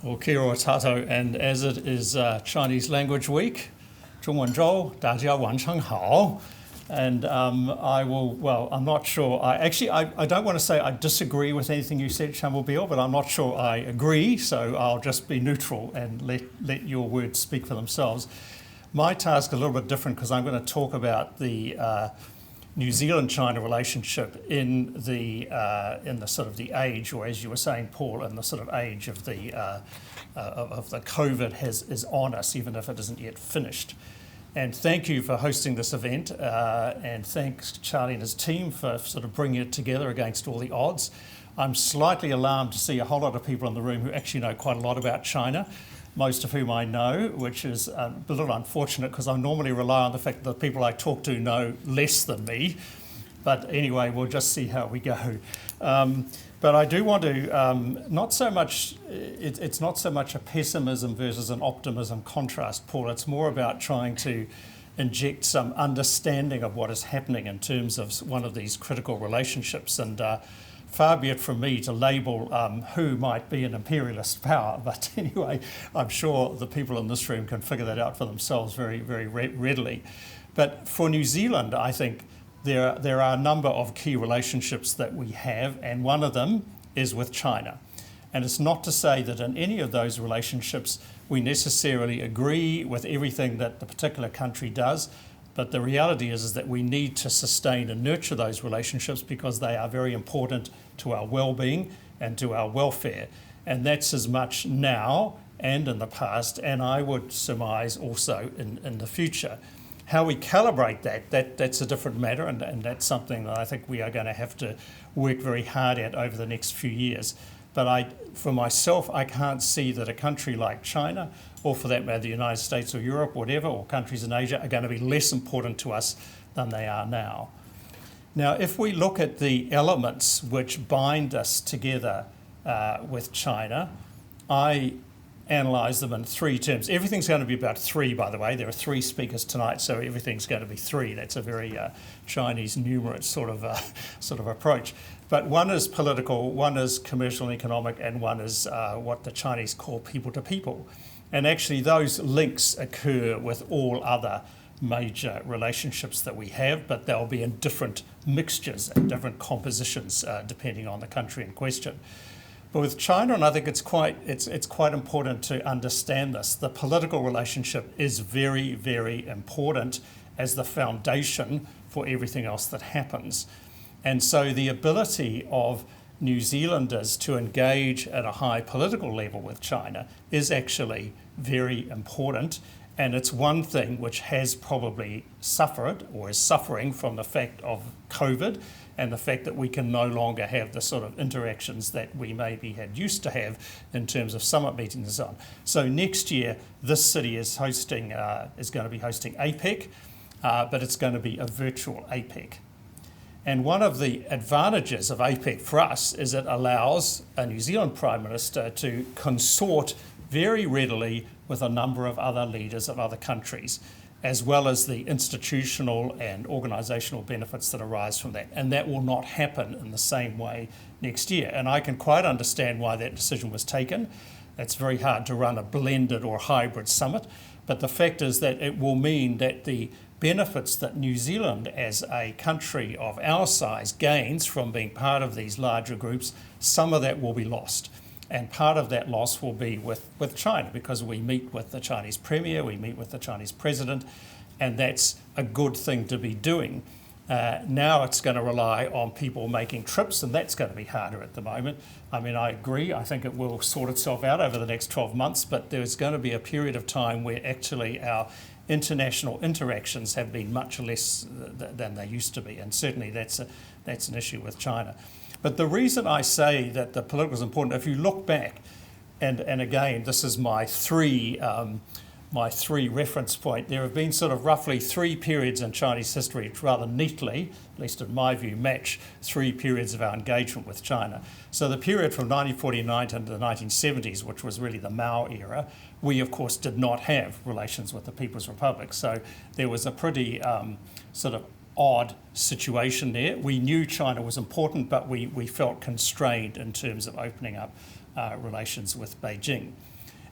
Well, kia ora tatou, and as it is Chinese Language Week, 中文周大家晚上好. And I'm not sure. I don't want to say I disagree with anything you said, Shamubeel, but I'm not sure I agree, so I'll just be neutral and let your words speak for themselves. My task is a little bit different because I'm going to talk about the New Zealand-China relationship in the sort of the age, or as you were saying, Paul, in the sort of age of the COVID is on us, even if it isn't yet finished. And thank you for hosting this event, and thanks Charlie and his team for sort of bringing it together against all the odds. I'm slightly alarmed to see a whole lot of people in the room who actually know quite a lot about China, most of whom I know, which is a little unfortunate because I normally rely on the fact that the people I talk to know less than me. But anyway, we'll just see how we go. But I do want to, not so much, it's not so much a pessimism versus an optimism contrast, Paul. It's more about trying to inject some understanding of what is happening in terms of one of these critical relationships. And far be it from me to label who might be an imperialist power. But anyway, I'm sure the people in this room can figure that out for themselves very, very readily. But for New Zealand, I think there are a number of key relationships that we have, and one of them is with China. And it's not to say that in any of those relationships we necessarily agree with everything that the particular country does, but the reality is that we need to sustain and nurture those relationships because they are very important to our well-being and to our welfare. And that's as much now and in the past, and I would surmise also in the future. How we calibrate that's a different matter, and that's something that I think we are going to have to work very hard at over the next few years. But for myself, I can't see that a country like China, or for that matter the United States or Europe, whatever, or countries in Asia, are going to be less important to us than they are now. Now, if we look at the elements which bind us together with China, I analyse them in three terms. Everything's going to be about three, by the way. There are three speakers tonight, so everything's going to be three. That's a very Chinese numerate sort of approach. But one is political, one is commercial and economic, and one is what the Chinese call people to people. And actually those links occur with all other major relationships that we have, but they'll be in different mixtures and different compositions depending on the country in question. But with China, and I think it's quite important to understand this, the political relationship is very, very important as the foundation for everything else that happens. And so the ability of New Zealanders to engage at a high political level with China is actually very important. And it's one thing which has probably suffered or is suffering from the fact of COVID and the fact that we can no longer have the sort of interactions that we maybe had used to have in terms of summit meetings and so on. So next year, this city is going to be hosting APEC, but it's going to be a virtual APEC. And one of the advantages of APEC for us is it allows a New Zealand Prime Minister to consort very readily with a number of other leaders of other countries, as well as the institutional and organisational benefits that arise from that. And that will not happen in the same way next year. And I can quite understand why that decision was taken. It's very hard to run a blended or hybrid summit, but the fact is that it will mean that the benefits that New Zealand as a country of our size gains from being part of these larger groups, some of that will be lost. And part of that loss will be with China, because we meet with the Chinese Premier, we meet with the Chinese President, and that's a good thing to be doing. Now it's going to rely on people making trips, and that's going to be harder at the moment. I mean, I agree, I think it will sort itself out over the next 12 months, but there's going to be a period of time where actually our international interactions have been much less than they used to be, and certainly that's an issue with China. But the reason I say that the political is important, if you look back, and again, this is my three reference point, there have been sort of roughly three periods in Chinese history which rather neatly, at least in my view, match three periods of our engagement with China. So the period from 1949 to the 1970s, which was really the Mao era, we of course did not have relations with the People's Republic. So there was a pretty sort of odd situation there. We knew China was important, but we felt constrained in terms of opening up relations with Beijing.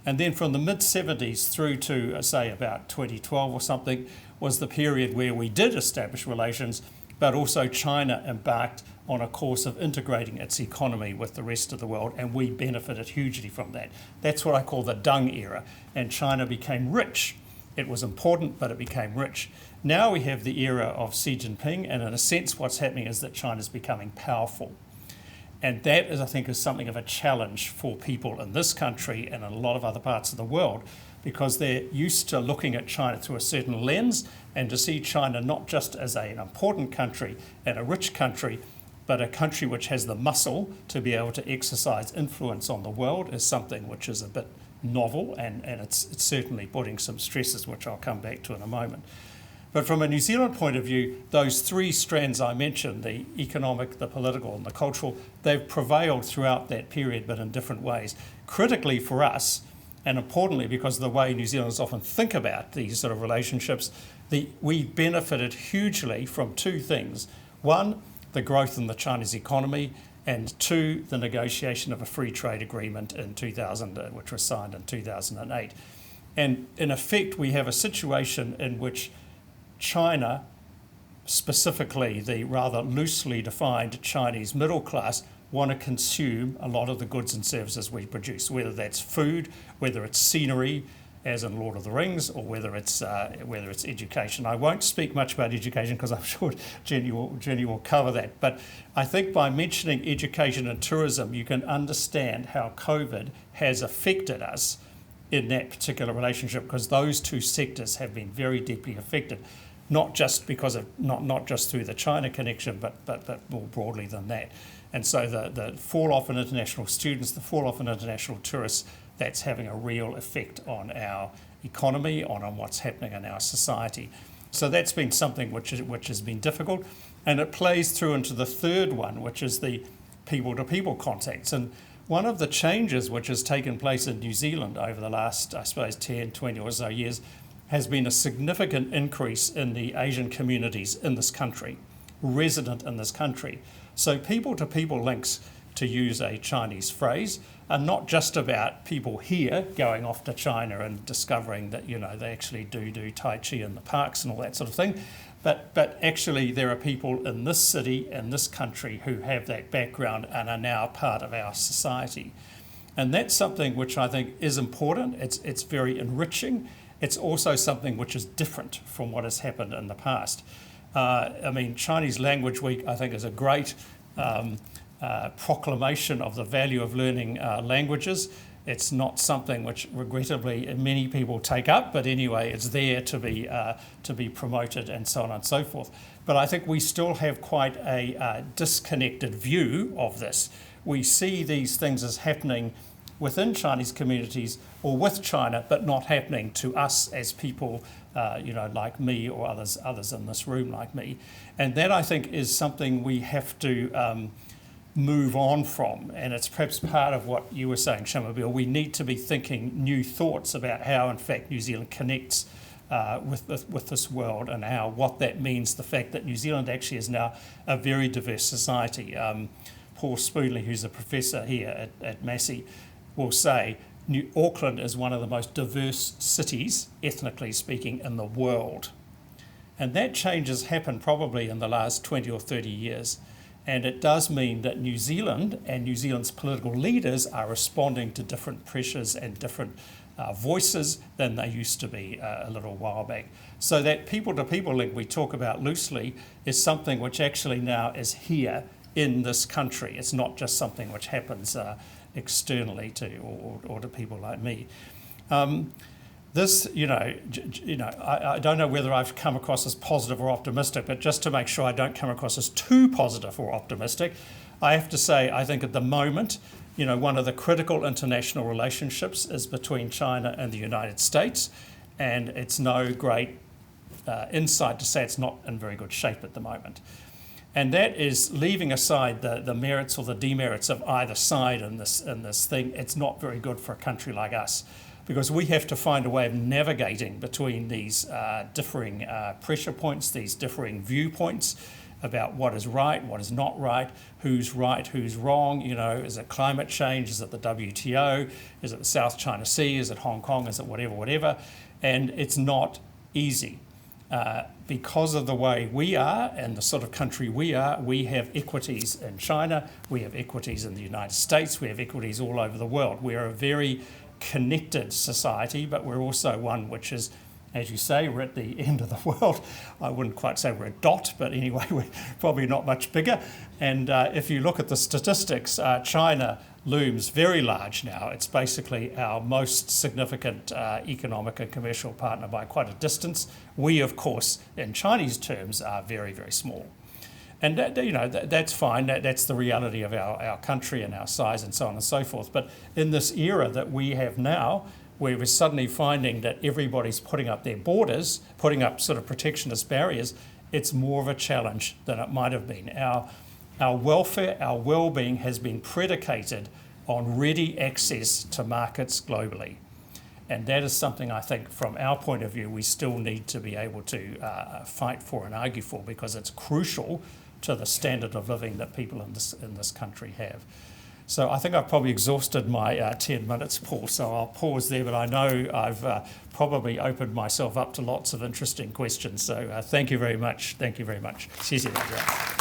And then from the mid-70s through to, say, about 2012 or something, was the period where we did establish relations, but also China embarked on a course of integrating its economy with the rest of the world, and we benefited hugely from that. That's what I call the Deng era, and China became rich. It was important, but it became rich. Now we have the era of Xi Jinping, and in a sense what's happening is that China's becoming powerful. And that, is, I think, is something of a challenge for people in this country and in a lot of other parts of the world, because they're used to looking at China through a certain lens, and to see China not just as an important country and a rich country, but a country which has the muscle to be able to exercise influence on the world is something which is a bit novel, and it's certainly putting some stresses, which I'll come back to in a moment. But from a New Zealand point of view, those three strands I mentioned, the economic, the political and the cultural, they've prevailed throughout that period, but in different ways. Critically for us, and importantly because of the way New Zealanders often think about these sort of relationships, we benefited hugely from two things. One, the growth in the Chinese economy, and two, the negotiation of a free trade agreement in 2000, which was signed in 2008. And in effect, we have a situation in which China, specifically the rather loosely defined Chinese middle class, want to consume a lot of the goods and services we produce, whether that's food, whether it's scenery, as in Lord of the Rings, or whether it's education. I won't speak much about education because I'm sure Jenny will cover that. But I think by mentioning education and tourism, you can understand how COVID has affected us in that particular relationship, because those two sectors have been very deeply affected, not just because of not just through the China connection, but more broadly than that. And so the fall off in international students, the fall off in international tourists, that's having a real effect on our economy, on what's happening in our society. So that's been something which has been difficult, and it plays through into the third one, which is the people-to-people contacts. And one of the changes which has taken place in New Zealand over the last, I suppose, 10, 20 or so years has been a significant increase in the Asian communities in this country, resident in this country. So people-to-people links, to use a Chinese phrase, are not just about people here going off to China and discovering that, they actually do Tai Chi in the parks and all that sort of thing, but actually there are people in this city, in this country, who have that background and are now part of our society. And that's something which I think is important. It's very enriching. It's also something which is different from what has happened in the past. Chinese Language Week, I think, is a great proclamation of the value of learning languages. It's not something which, regrettably, many people take up, but anyway, it's there to be promoted and so on and so forth. But I think we still have quite a disconnected view of this. We see these things as happening within Chinese communities or with China, but not happening to us as people, like me or others in this room like me. And that, I think, is something we have to move on from. And it's perhaps part of what you were saying, Shamubeel. We need to be thinking new thoughts about how, in fact, New Zealand connects with this world, and what that means, the fact that New Zealand actually is now a very diverse society. Paul Spoonley, who's a professor here at Massey, will say Auckland is one of the most diverse cities, ethnically speaking, in the world. And that change has happened probably in the last 20 or 30 years. And it does mean that New Zealand and New Zealand's political leaders are responding to different pressures and different voices than they used to be a little while back. So that people-to-people link we talk about loosely is something which actually now is here in this country. It's not just something which happens externally or to people like me. This, I don't know whether I've come across as positive or optimistic, but just to make sure I don't come across as too positive or optimistic, I have to say I think at the moment, one of the critical international relationships is between China and the United States, and it's no great insight to say it's not in very good shape at the moment. And that is, leaving aside the merits or the demerits of either side in this thing, it's not very good for a country like us. because we have to find a way of navigating between these differing pressure points, these differing viewpoints about what is right, what is not right, who's wrong, you know, is it climate change, is it the WTO, is it the South China Sea, is it Hong Kong, is it whatever, and it's not easy. Because of the way we are and the sort of country we are, we have equities in China, we have equities in the United States, we have equities all over the world. We're a very connected society, but we're also one which is, as you say, we're at the end of the world. I wouldn't quite say we're a dot, but anyway, we're probably not much bigger. And if you look at the statistics, China looms very large now. It's basically our most significant economic and commercial partner by quite a distance. We, of course, in Chinese terms, are very, very small. And that's fine. That's the reality of our country and our size and so on and so forth. But in this era that we have now, where we're suddenly finding that everybody's putting up their borders, putting up sort of protectionist barriers, it's more of a challenge than it might have been. Our welfare, our well-being has been predicated on ready access to markets globally. And that is something I think from our point of view we still need to be able to fight for and argue for, because it's crucial to the standard of living that people in this country have. So I think I've probably exhausted my 10 minutes, Paul, so I'll pause there, but I know I've probably opened myself up to lots of interesting questions. So thank you very much. Thank you very much. 谢谢大家。